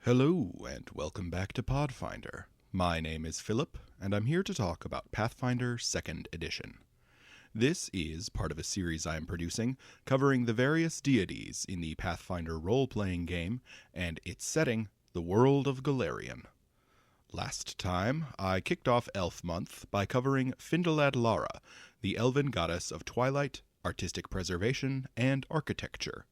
Hello, and welcome back to Podfinder. My name is Philip, and I'm here to talk about Pathfinder 2nd Edition. This is part of a series I am producing covering the various deities in the Pathfinder role-playing game and its setting, the world of Golarion. Last time, I kicked off Elf Month by covering Findaladlara, the elven goddess of twilight, artistic preservation, and architecture.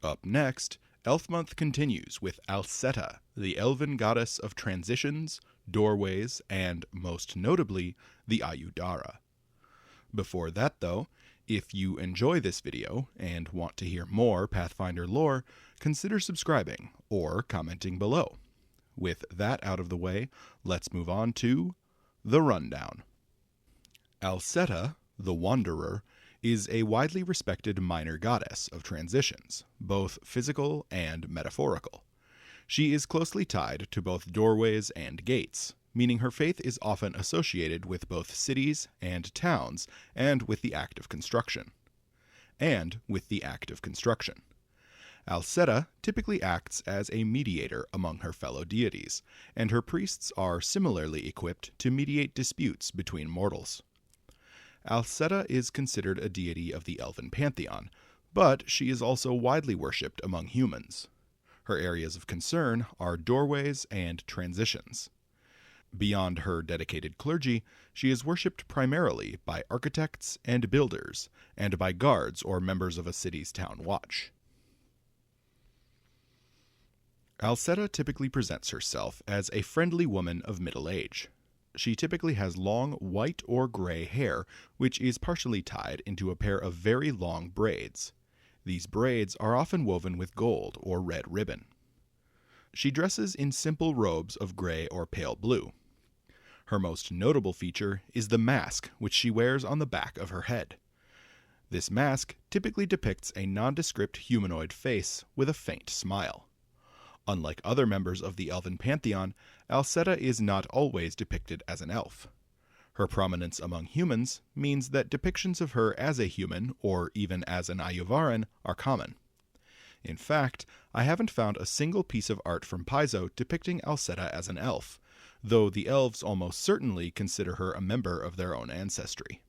Up next, Elf Month continues with Alseta, the elven goddess of transitions, doorways, and, most notably, the Aiudara. Before that, though, if you enjoy this video and want to hear more Pathfinder lore, consider subscribing or commenting below. With that out of the way, let's move on to the rundown. Alseta, the Wanderer, is a widely respected minor goddess of transitions, both physical and metaphorical. She is closely tied to both doorways and gates, meaning her faith is often associated with both cities and towns, and with the act of construction. Alseta typically acts as a mediator among her fellow deities, and her priests are similarly equipped to mediate disputes between mortals. Alseta is considered a deity of the elven pantheon, but she is also widely worshipped among humans. Her areas of concern are doorways and transitions. Beyond her dedicated clergy, she is worshipped primarily by architects and builders, and by guards or members of a city's town watch. Alseta typically presents herself as a friendly woman of middle age. She typically has long white or gray hair, which is partially tied into a pair of very long braids. These braids are often woven with gold or red ribbon. She dresses in simple robes of gray or pale blue. Her most notable feature is the mask which she wears on the back of her head. This mask typically depicts a nondescript humanoid face with a faint smile. Unlike other members of the elven pantheon, Alseta is not always depicted as an elf. Her prominence among humans means that depictions of her as a human, or even as an Aiudaran, are common. In fact, I haven't found a single piece of art from Paizo depicting Alseta as an elf, though the elves almost certainly consider her a member of their own ancestry.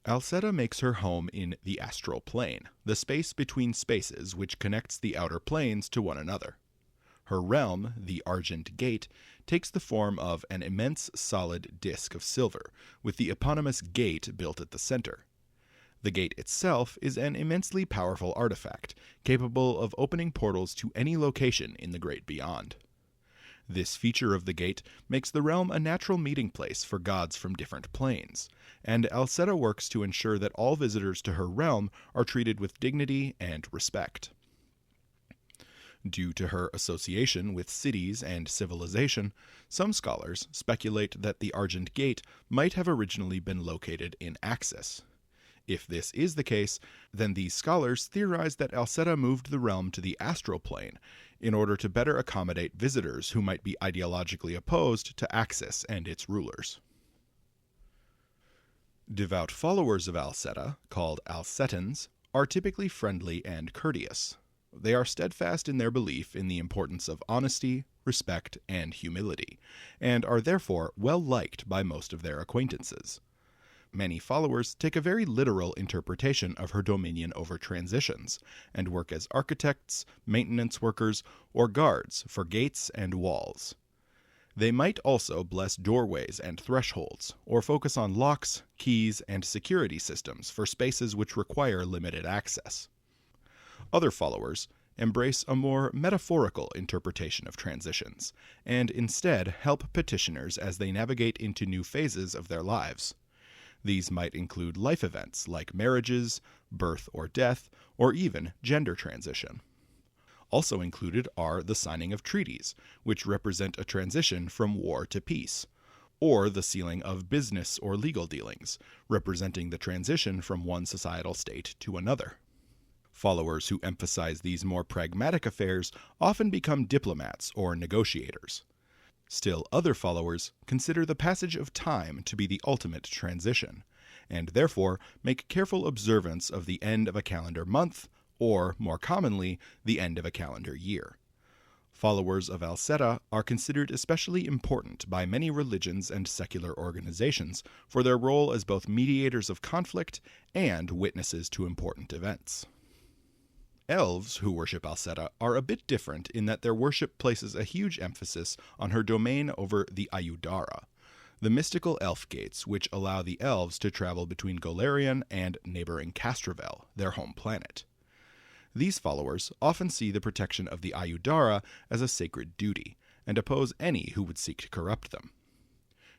Alseta makes her home in the astral plane, the space between spaces which connects the outer planes to one another. Her realm, the Argent Gate, takes the form of an immense solid disk of silver, with the eponymous gate built at the center. The gate itself is an immensely powerful artifact, capable of opening portals to any location in the great beyond. This feature of the gate makes the realm a natural meeting place for gods from different planes, and Alseta works to ensure that all visitors to her realm are treated with dignity and respect. Due to her association with cities and civilization, some scholars speculate that the Argent Gate might have originally been located in Axis. If this is the case, then these scholars theorize that Alseta moved the realm to the astral plane in order to better accommodate visitors who might be ideologically opposed to Axis and its rulers. Devout followers of Alseta, called Alsetans, are typically friendly and courteous. They are steadfast in their belief in the importance of honesty, respect, and humility, and are therefore well liked by most of their acquaintances. Many followers take a very literal interpretation of her dominion over transitions, and work as architects, maintenance workers, or guards for gates and walls. They might also bless doorways and thresholds, or focus on locks, keys, and security systems for spaces which require limited access. Other followers embrace a more metaphorical interpretation of transitions, and instead help petitioners as they navigate into new phases of their lives. These might include life events like marriages, birth or death, or even gender transition. Also included are the signing of treaties, which represent a transition from war to peace, or the sealing of business or legal dealings, representing the transition from one societal state to another. Followers who emphasize these more pragmatic affairs often become diplomats or negotiators. Still other followers consider the passage of time to be the ultimate transition, and therefore make careful observance of the end of a calendar month or, more commonly, the end of a calendar year. Followers of Alseta are considered especially important by many religions and secular organizations for their role as both mediators of conflict and witnesses to important events. Elves who worship Alseta are a bit different in that their worship places a huge emphasis on her domain over the Aiudara, the mystical elf gates which allow the elves to travel between Golarion and neighboring Castrovel, their home planet. These followers often see the protection of the Aiudara as a sacred duty, and oppose any who would seek to corrupt them.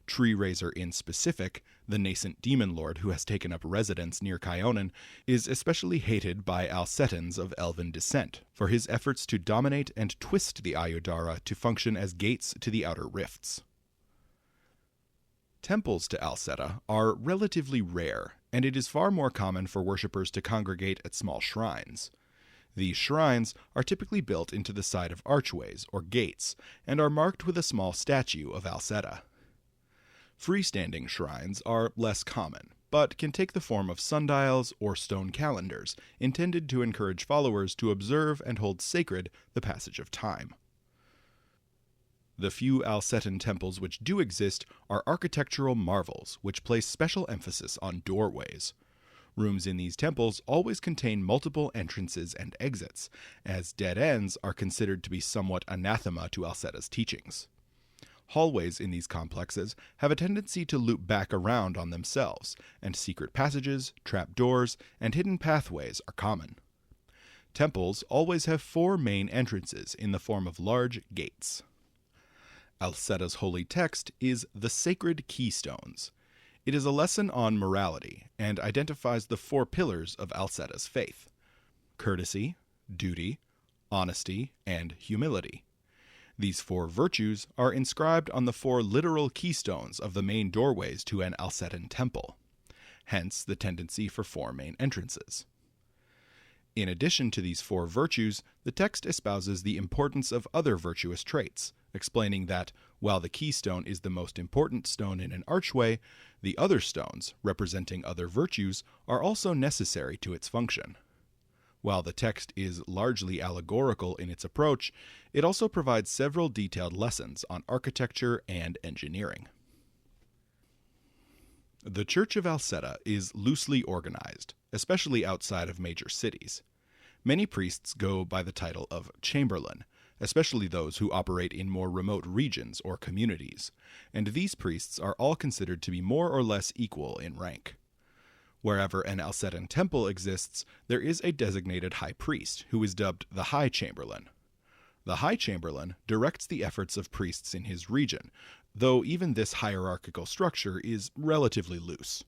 Tree Raiser in specific, the nascent demon lord who has taken up residence near Kyonin, is especially hated by Alsetans of elven descent for his efforts to dominate and twist the Aiudara to function as gates to the outer rifts. Temples to Alseta are relatively rare, and it is far more common for worshippers to congregate at small shrines. These shrines are typically built into the side of archways or gates, and are marked with a small statue of Alseta. Freestanding shrines are less common, but can take the form of sundials or stone calendars, intended to encourage followers to observe and hold sacred the passage of time. The few Alsetan temples which do exist are architectural marvels, which place special emphasis on doorways. Rooms in these temples always contain multiple entrances and exits, as dead ends are considered to be somewhat anathema to Alseta's teachings. Hallways in these complexes have a tendency to loop back around on themselves, and secret passages, trapdoors, and hidden pathways are common. Temples always have 4 main entrances in the form of large gates. Alseta's holy text is the Sacred Keystones. It is a lesson on morality and identifies the 4 pillars of Alseta's faith: courtesy, duty, honesty, and humility. These 4 virtues are inscribed on the 4 literal keystones of the main doorways to an Alsetan temple, hence the tendency for 4 main entrances. In addition to these 4 virtues, the text espouses the importance of other virtuous traits, explaining that, while the keystone is the most important stone in an archway, the other stones, representing other virtues, are also necessary to its function. While the text is largely allegorical in its approach, it also provides several detailed lessons on architecture and engineering. The Church of Alseta is loosely organized, especially outside of major cities. Many priests go by the title of Chamberlain, especially those who operate in more remote regions or communities, and these priests are all considered to be more or less equal in rank. Wherever an Alsetan temple exists, there is a designated high priest who is dubbed the High Chamberlain. The High Chamberlain directs the efforts of priests in his region, though even this hierarchical structure is relatively loose.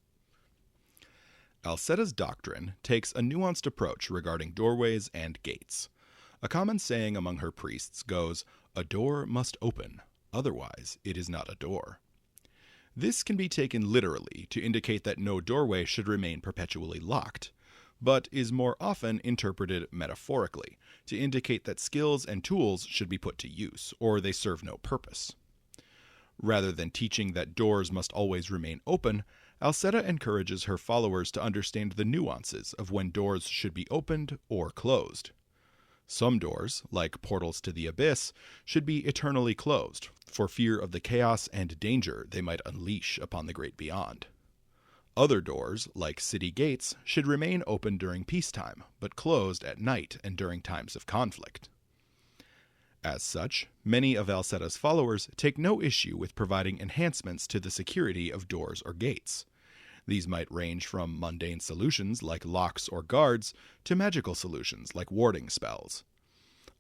Alseta's doctrine takes a nuanced approach regarding doorways and gates. A common saying among her priests goes, "A door must open, otherwise it is not a door." This can be taken literally to indicate that no doorway should remain perpetually locked, but is more often interpreted metaphorically, to indicate that skills and tools should be put to use, or they serve no purpose. Rather than teaching that doors must always remain open, Alseta encourages her followers to understand the nuances of when doors should be opened or closed. Some doors, like portals to the abyss, should be eternally closed, for fear of the chaos and danger they might unleash upon the great beyond. Other doors, like city gates, should remain open during peacetime, but closed at night and during times of conflict. As such, many of Alseta's followers take no issue with providing enhancements to the security of doors or gates. These might range from mundane solutions like locks or guards to magical solutions like warding spells.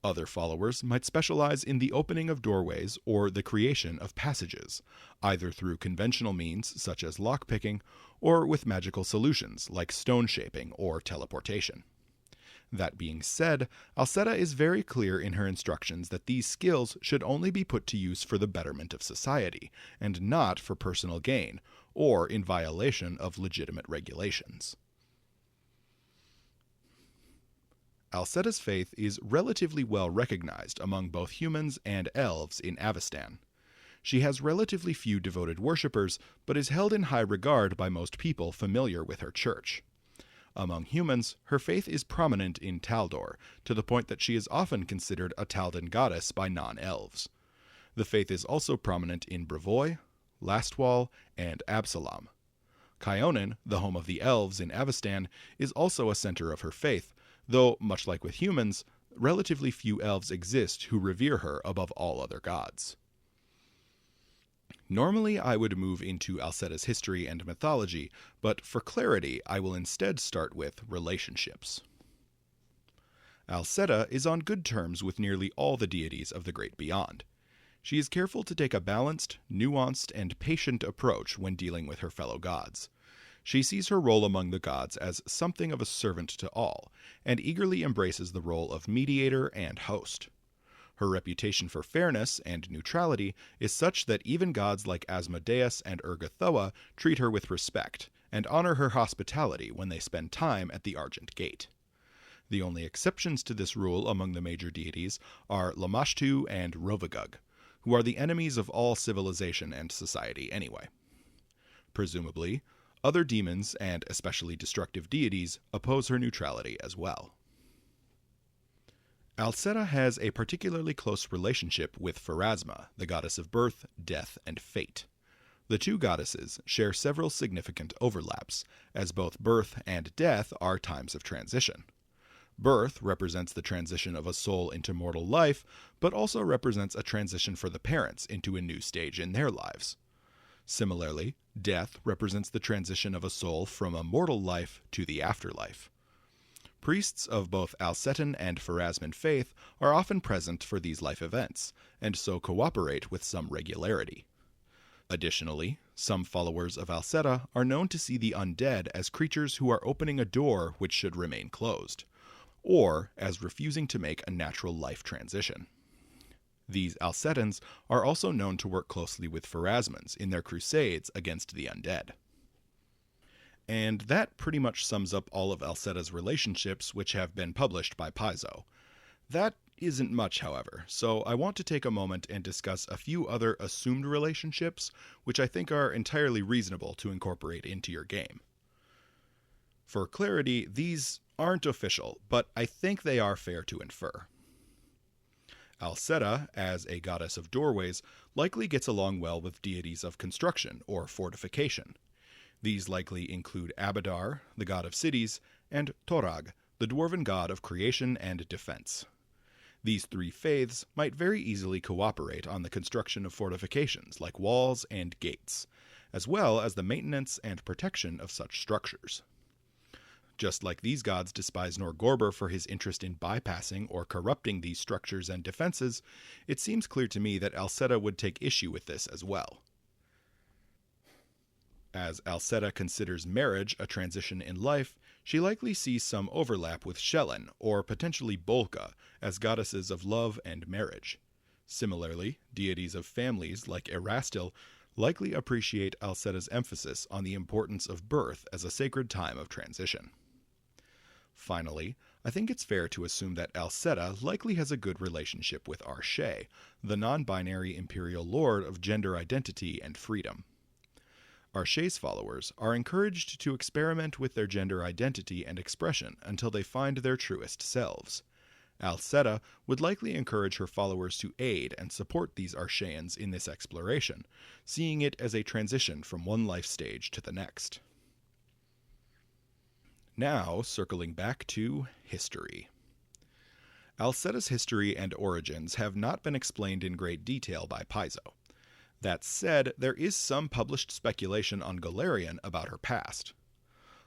Other followers might specialize in the opening of doorways or the creation of passages, either through conventional means such as lockpicking or with magical solutions like stone shaping or teleportation. That being said, Alseta is very clear in her instructions that these skills should only be put to use for the betterment of society, and not for personal gain, or in violation of legitimate regulations. Alseta's faith is relatively well recognized among both humans and elves in Avestan. She has relatively few devoted worshippers, but is held in high regard by most people familiar with her church. Among humans, her faith is prominent in Taldor, to the point that she is often considered a Taldan goddess by non-elves. The faith is also prominent in Brevoy, Lastwall, and Absalom. Kyonin, the home of the Elves in Avestan, is also a center of her faith, though, much like with humans, relatively few elves exist who revere her above all other gods. Normally I would move into Alseta's history and mythology, but for clarity I will instead start with relationships. Alseta is on good terms with nearly all the deities of the Great Beyond. She is careful to take a balanced, nuanced, and patient approach when dealing with her fellow gods. She sees her role among the gods as something of a servant to all, and eagerly embraces the role of mediator and host. Her reputation for fairness and neutrality is such that even gods like Asmodeus and Ergothoa treat her with respect, and honor her hospitality when they spend time at the Argent Gate. The only exceptions to this rule among the major deities are Lamashtu and Rovagug, who are the enemies of all civilization and society anyway. Presumably, other demons, and especially destructive deities, oppose her neutrality as well. Alseta has a particularly close relationship with Pharasma, the goddess of birth, death, and fate. The two goddesses share several significant overlaps, as both birth and death are times of transition. Birth represents the transition of a soul into mortal life, but also represents a transition for the parents into a new stage in their lives. Similarly, death represents the transition of a soul from a mortal life to the afterlife. Priests of both Alsetan and Pharasman faith are often present for these life events, and so cooperate with some regularity. Additionally, some followers of Alseta are known to see the undead as creatures who are opening a door which should remain closed, or as refusing to make a natural life transition. These Alsetans are also known to work closely with Pharasmans in their crusades against the undead. And that pretty much sums up all of Alseta's relationships which have been published by Paizo. That isn't much, however, so I want to take a moment and discuss a few other assumed relationships which I think are entirely reasonable to incorporate into your game. For clarity, these aren't official, but I think they are fair to infer. Alseta, as a goddess of doorways, likely gets along well with deities of construction or fortification. These likely include Abadar, the god of cities, and Torag, the dwarven god of creation and defense. These three faiths might very easily cooperate on the construction of fortifications like walls and gates, as well as the maintenance and protection of such structures. Just like these gods despise Norgorber for his interest in bypassing or corrupting these structures and defenses, it seems clear to me that Alseta would take issue with this as well. As Alseta considers marriage a transition in life, she likely sees some overlap with Shellen, or potentially Bolka, as goddesses of love and marriage. Similarly, deities of families like Erastil likely appreciate Alseta's emphasis on the importance of birth as a sacred time of transition. Finally, I think it's fair to assume that Alseta likely has a good relationship with Arshe, the non-binary imperial lord of gender identity and freedom. Arshe's followers are encouraged to experiment with their gender identity and expression until they find their truest selves. Alseta would likely encourage her followers to aid and support these Arsheans in this exploration, seeing it as a transition from one life stage to the next. Now, circling back to history. Alseta's history and origins have not been explained in great detail by Paizo. That said, there is some published speculation on Golarion about her past.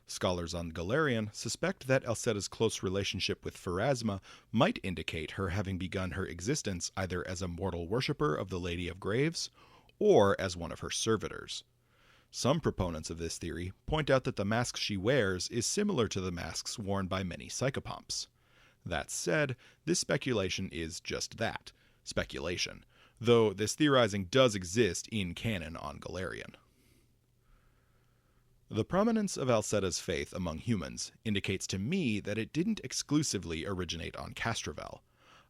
Scholars on Golarion suspect that Alseta's close relationship with Pharasma might indicate her having begun her existence either as a mortal worshipper of the Lady of Graves, or as one of her servitors. Some proponents of this theory point out that the mask she wears is similar to the masks worn by many psychopomps. That said, this speculation is just that, speculation, though this theorizing does exist in canon on Golarion. The prominence of Alseta's faith among humans indicates to me that it didn't exclusively originate on Castrovel.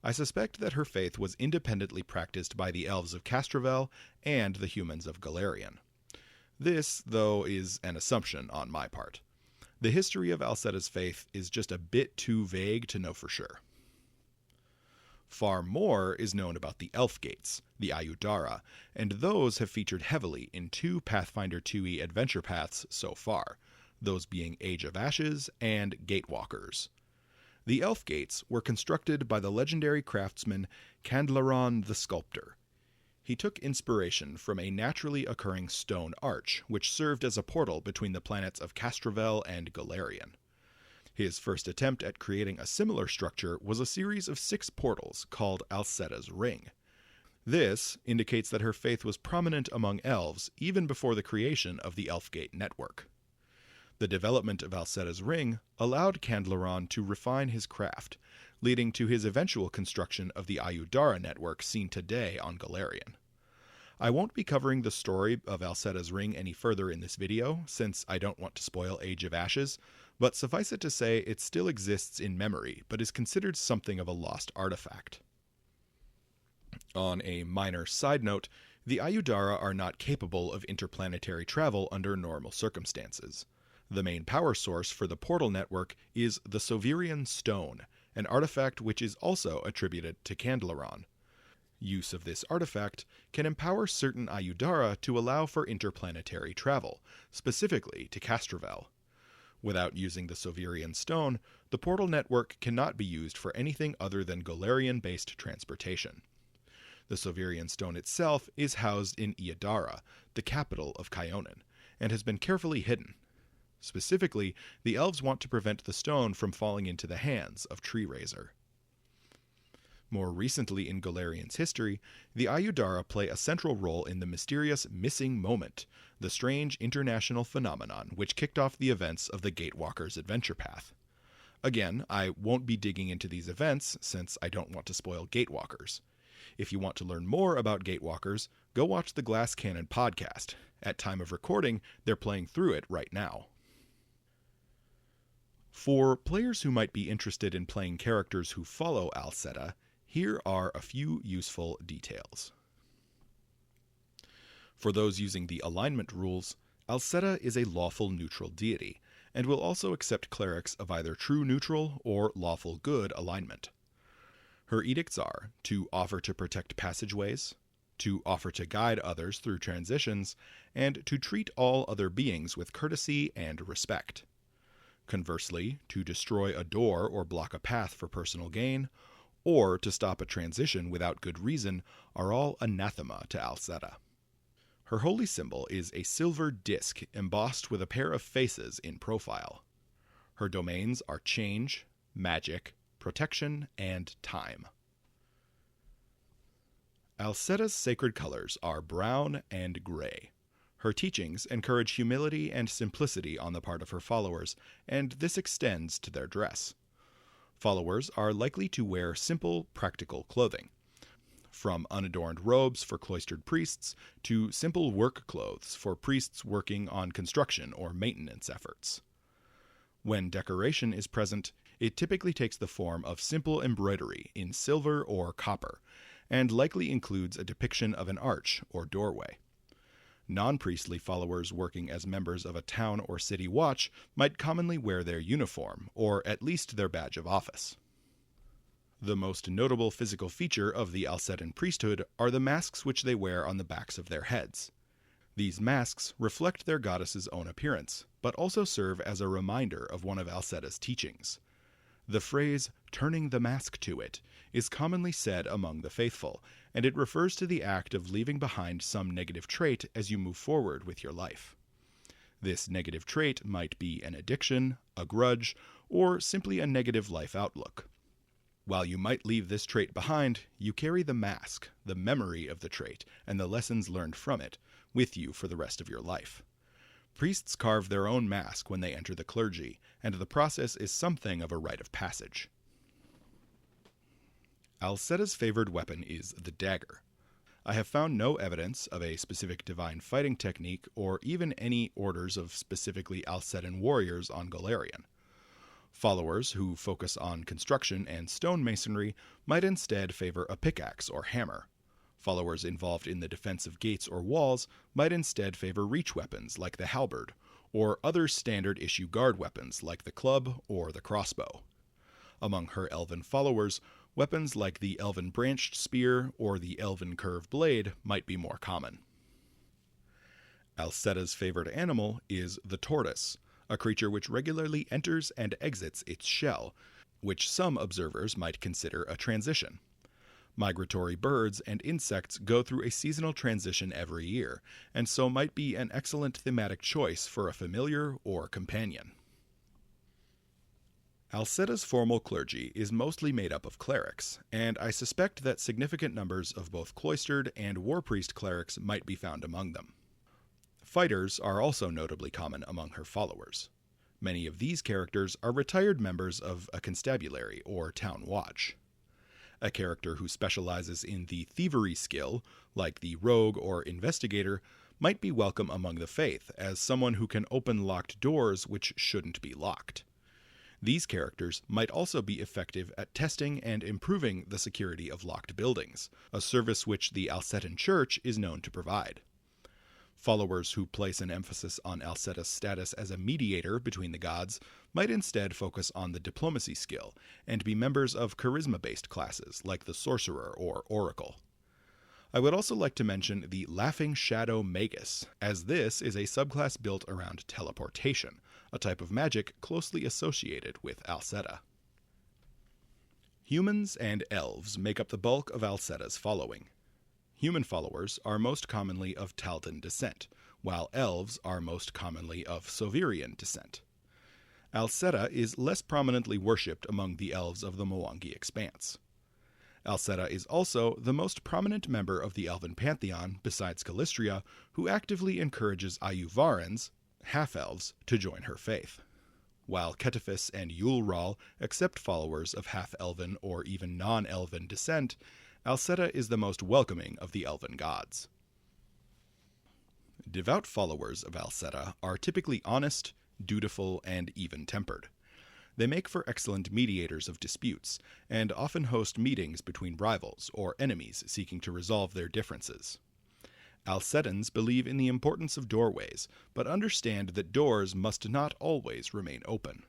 I suspect that her faith was independently practiced by the elves of Castrovel and the humans of Golarion. This, though, is an assumption on my part. The history of Alseta's faith is just a bit too vague to know for sure. Far more is known about the Elf Gates, the Aiudara, and those have featured heavily in 2 Pathfinder 2e adventure paths so far, those being Age of Ashes and Gatewalkers. The Elf Gates were constructed by the legendary craftsman Candleron the Sculptor. He took inspiration from a naturally occurring stone arch, which served as a portal between the planets of Castrovel and Golarion. His first attempt at creating a similar structure was a series of 6 portals called Alseta's Ring. This indicates that her faith was prominent among elves even before the creation of the Elfgate network. The development of Alseta's Ring allowed Candleron to refine his craft, leading to his eventual construction of the Aiudara network seen today on Golarion. I won't be covering the story of Alseta's Ring any further in this video, since I don't want to spoil Age of Ashes, but suffice it to say it still exists in memory, but is considered something of a lost artifact. On a minor side note, the Aiudara are not capable of interplanetary travel under normal circumstances. The main power source for the portal network is the Sovirian Stone, an artifact which is also attributed to Candleron. Use of this artifact can empower certain Aiudara to allow for interplanetary travel, specifically to Castrovel. Without using the Sovirian Stone, the portal network cannot be used for anything other than Golarion-based transportation. The Sovirian Stone itself is housed in Aiudara, the capital of Kyonin, and has been carefully hidden. Specifically, the elves want to prevent the stone from falling into the hands of Tree Razor. More recently in Golarion's history, the Aiudara play a central role in the mysterious Missing Moment, the strange international phenomenon which kicked off the events of the Gatewalkers' adventure path. Again, I won't be digging into these events since I don't want to spoil Gatewalkers. If you want to learn more about Gatewalkers, go watch the Glass Cannon podcast. At time of recording, they're playing through it right now. For players who might be interested in playing characters who follow Alseta, here are a few useful details. For those using the alignment rules, Alseta is a lawful neutral deity, and will also accept clerics of either true neutral or lawful good alignment. Her edicts are to offer to protect passageways, to offer to guide others through transitions, and to treat all other beings with courtesy and respect. Conversely, to destroy a door or block a path for personal gain, or to stop a transition without good reason, are all anathema to Alseta. Her holy symbol is a silver disc embossed with a pair of faces in profile. Her domains are change, magic, protection, and time. Alseta's sacred colors are brown and gray. Her teachings encourage humility and simplicity on the part of her followers, and this extends to their dress. Followers are likely to wear simple, practical clothing, from unadorned robes for cloistered priests to simple work clothes for priests working on construction or maintenance efforts. When decoration is present, it typically takes the form of simple embroidery in silver or copper, and likely includes a depiction of an arch or doorway. Non-priestly followers working as members of a town or city watch might commonly wear their uniform, or at least their badge of office. The most notable physical feature of the Alsetan priesthood are the masks which they wear on the backs of their heads. These masks reflect their goddess's own appearance, but also serve as a reminder of one of Alseta's teachings. The phrase, "turning the mask to it," is commonly said among the faithful, and it refers to the act of leaving behind some negative trait as you move forward with your life. This negative trait might be an addiction, a grudge, or simply a negative life outlook. While you might leave this trait behind, you carry the mask, the memory of the trait, and the lessons learned from it, with you for the rest of your life. Priests carve their own mask when they enter the clergy, and the process is something of a rite of passage. Alseta's favored weapon is the dagger. I have found no evidence of a specific divine fighting technique or even any orders of specifically Alsetan warriors on Golarion. Followers who focus on construction and stonemasonry might instead favor a pickaxe or hammer. Followers involved in the defense of gates or walls might instead favor reach weapons like the halberd, or other standard-issue guard weapons like the club or the crossbow. Among her elven followers, weapons like the elven branched spear or the elven curved blade might be more common. Alseta's favorite animal is the tortoise, a creature which regularly enters and exits its shell, which some observers might consider a transition. Migratory birds and insects go through a seasonal transition every year, and so might be an excellent thematic choice for a familiar or companion. Alseta's formal clergy is mostly made up of clerics, and I suspect that significant numbers of both cloistered and war priest clerics might be found among them. Fighters are also notably common among her followers. Many of these characters are retired members of a constabulary or town watch. A character who specializes in the thievery skill, like the rogue or investigator, might be welcome among the faith as someone who can open locked doors which shouldn't be locked. These characters might also be effective at testing and improving the security of locked buildings, a service which the Alsetan Church is known to provide. Followers who place an emphasis on Alseta's status as a mediator between the gods might instead focus on the diplomacy skill and be members of charisma-based classes like the Sorcerer or Oracle. I would also like to mention the Laughing Shadow Magus, as this is a subclass built around teleportation, a type of magic closely associated with Alseta. Humans and elves make up the bulk of Alseta's following. Human followers are most commonly of Taldan descent, while elves are most commonly of Sovirian descent. Alseta is less prominently worshipped among the elves of the Mwangi Expanse. Alseta is also the most prominent member of the elven pantheon, besides Calistria, who actively encourages Aiuvarans, half-elves, to join her faith. While Ketefis and Yulral accept followers of half-elven or even non-elven descent, Alseta is the most welcoming of the elven gods. Devout followers of Alseta are typically honest, dutiful, and even-tempered. They make for excellent mediators of disputes, and often host meetings between rivals or enemies seeking to resolve their differences. Alsetans believe in the importance of doorways, but understand that doors must not always remain open.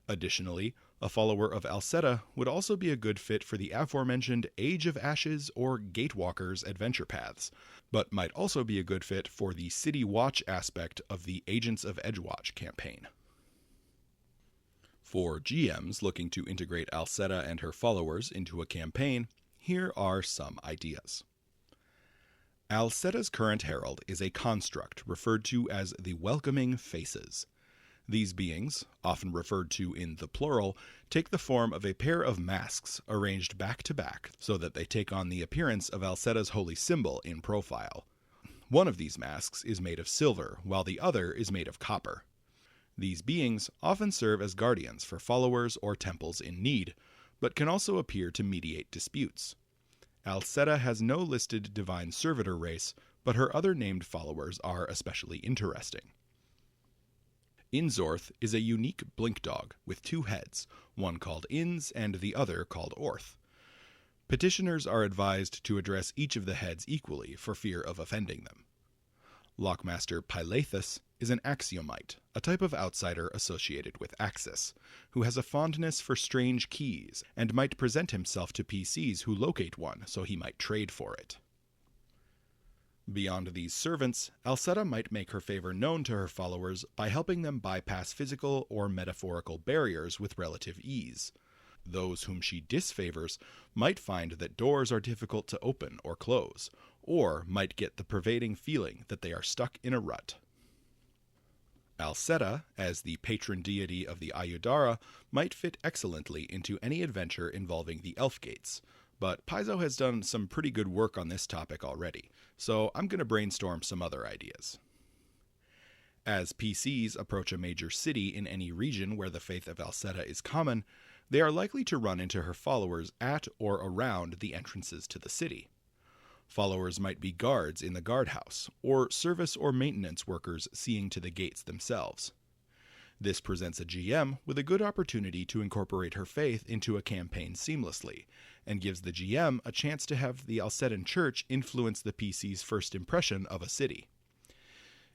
Additionally, a follower of Alseta would also be a good fit for the aforementioned Age of Ashes or Gatewalkers adventure paths, but might also be a good fit for the City Watch aspect of the Agents of Edgewatch campaign. For GMs looking to integrate Alseta and her followers into a campaign, here are some ideas. Alseta's current herald is a construct referred to as the Welcoming Faces. These beings, often referred to in the plural, take the form of a pair of masks arranged back to back so that they take on the appearance of Alseta's holy symbol in profile. One of these masks is made of silver, while the other is made of copper. These beings often serve as guardians for followers or temples in need, but can also appear to mediate disputes. Alseta has no listed divine servitor race, but her other named followers are especially interesting. Inzorth is a unique blink dog with two heads, one called Ins and the other called Orth. Petitioners are advised to address each of the heads equally for fear of offending them. Lockmaster Pylathus is an axiomite, a type of outsider associated with Axis, who has a fondness for strange keys and might present himself to PCs who locate one so he might trade for it. Beyond these servants, Alseta might make her favor known to her followers by helping them bypass physical or metaphorical barriers with relative ease. Those whom she disfavors might find that doors are difficult to open or close, or might get the pervading feeling that they are stuck in a rut. Alseta, as the patron deity of the Aiudara, might fit excellently into any adventure involving the Elf Gates, but Paizo has done some pretty good work on this topic already, so I'm going to brainstorm some other ideas. As PCs approach a major city in any region where the faith of Alseta is common, they are likely to run into her followers at or around the entrances to the city. Followers might be guards in the guardhouse, or service or maintenance workers seeing to the gates themselves. This presents a GM with a good opportunity to incorporate her faith into a campaign seamlessly, and gives the GM a chance to have the Alsetan Church influence the PC's first impression of a city.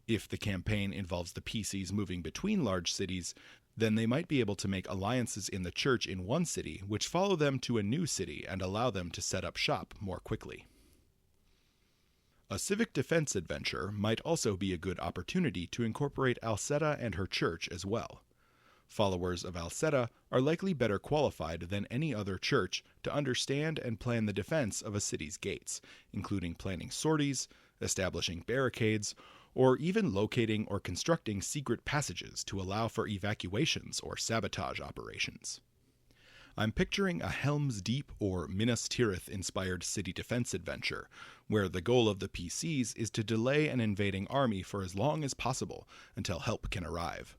If the campaign involves the PCs moving between large cities, then they might be able to make alliances in the church in one city, which follow them to a new city and allow them to set up shop more quickly. A civic defense adventure might also be a good opportunity to incorporate Alseta and her church as well. Followers of Alseta are likely better qualified than any other church to understand and plan the defense of a city's gates, including planning sorties, establishing barricades, or even locating or constructing secret passages to allow for evacuations or sabotage operations. I'm picturing a Helm's Deep or Minas Tirith inspired city defense adventure, where the goal of the PCs is to delay an invading army for as long as possible until help can arrive.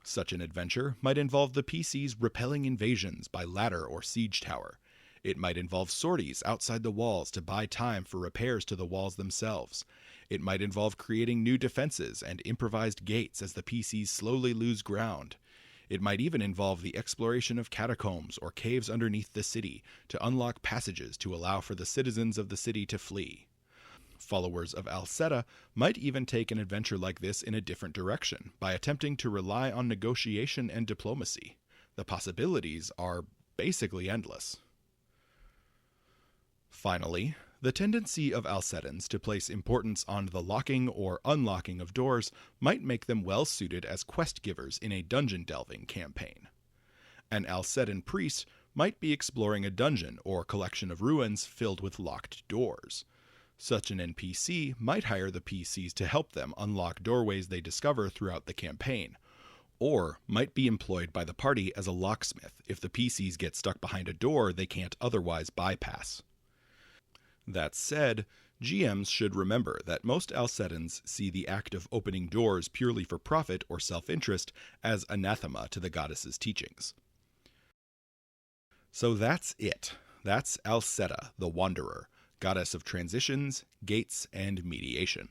Such an adventure might involve the PCs repelling invasions by ladder or siege tower. It might involve sorties outside the walls to buy time for repairs to the walls themselves. It might involve creating new defenses and improvised gates as the PCs slowly lose ground. It might even involve the exploration of catacombs or caves underneath the city to unlock passages to allow for the citizens of the city to flee. Followers of Alseta might even take an adventure like this in a different direction by attempting to rely on negotiation and diplomacy. The possibilities are basically endless. Finally, the tendency of Alsetans to place importance on the locking or unlocking of doors might make them well suited as quest givers in a dungeon delving campaign. An Alsetan priest might be exploring a dungeon or collection of ruins filled with locked doors. Such an NPC might hire the PCs to help them unlock doorways they discover throughout the campaign, or might be employed by the party as a locksmith if the PCs get stuck behind a door they can't otherwise bypass. That said, GMs should remember that most Alsetans see the act of opening doors purely for profit or self-interest as anathema to the goddess's teachings. So that's it. That's Alseta, the Wanderer, goddess of transitions, gates, and mediation.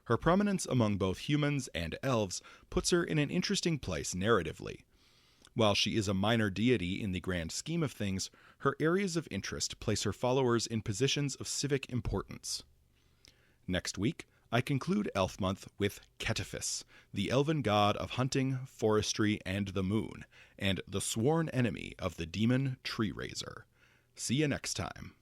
Her prominence among both humans and elves puts her in an interesting place narratively. While she is a minor deity in the grand scheme of things, her areas of interest place her followers in positions of civic importance. Next week, I conclude Elf Month with Cetaphis, the elven god of hunting, forestry, and the moon, and the sworn enemy of the demon Tree Raiser. See you next time.